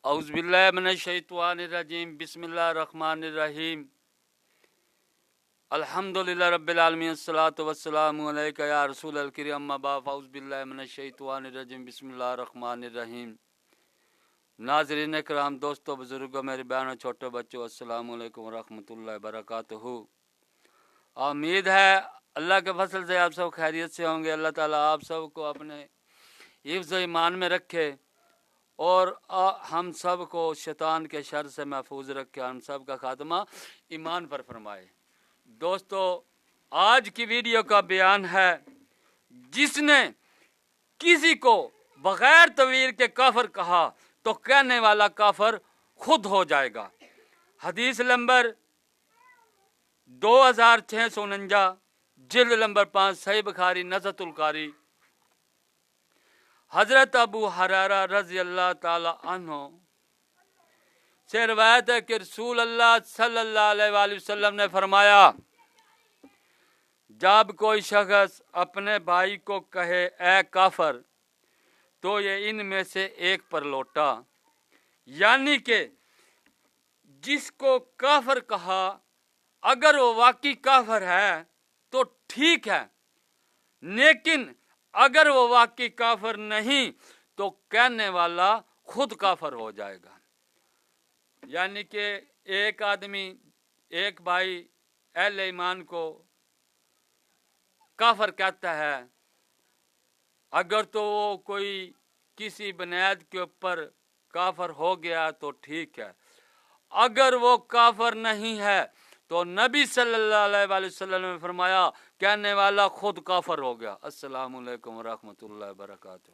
औज़ुबिल्लाहि मिनश्शैतानिर्रजीम बिस्मिल्लाहिर्रहमानिर्रहीम अल्हम्दुलिल्लाहि रब्बिल आलमीन अस्सलातु वस्सलामु अलैका या रसूलल करीम अम्मा बाद औज़ुबिल्लाहि मिनश्शैतानिर्रजीम बिस्मिल्लाहिर्रहमानिर्रहीम। नाज़रीन इकराम, दोस्तों, बुजुर्गों, मेरी बहनों, छोटे बच्चों, अस्सलामु अलैकुम वरहमतुल्लाहि वबरकातुहू। उम्मीद है अल्लाह के फजल से आप सब खैरियत से होंगे। अल्लाह ताला आप सबको अपने हिफ्ज़ ईमान में रखे और हम सब को शैतान के शर से महफूज रखे। हम सब का खात्मा ईमान पर फरमाए। दोस्तों, आज की वीडियो का बयान है, जिसने किसी को बगैर तवीर के काफिर कहा तो कहने वाला काफिर खुद हो जाएगा। हदीस नंबर 2649, जिल्द नंबर 5, सही बुखारी नज़्तुल कारी। हजरत अबू हुरैरा रज़ी अल्लाह ताला अन्हु से रिवायत है कि रसूल अल्लाह सल्लल्लाहु अलैहि वसल्लम ने फरमाया, जब कोई शख्स अपने भाई को कहे ए काफर, तो ये इनमें से एक पर लौटा, यानी कि जिसको काफर कहा अगर वो वाकई काफर है तो ठीक है, लेकिन अगर वो वाकई काफर नहीं तो कहने वाला खुद काफर हो जाएगा। यानी कि एक आदमी, एक भाई अहले ईमान को काफर कहता है, अगर तो वो कोई किसी बुनियाद के ऊपर काफर हो गया तो ठीक है, अगर वो काफर नहीं है तो नबी सल्लल्लाहु अलैहि वसल्लम ने फरमाया कहने वाला खुद काफर हो गया। अस्सलामु अलैकुम व रहमतुल्लाहि व बरकातुहू।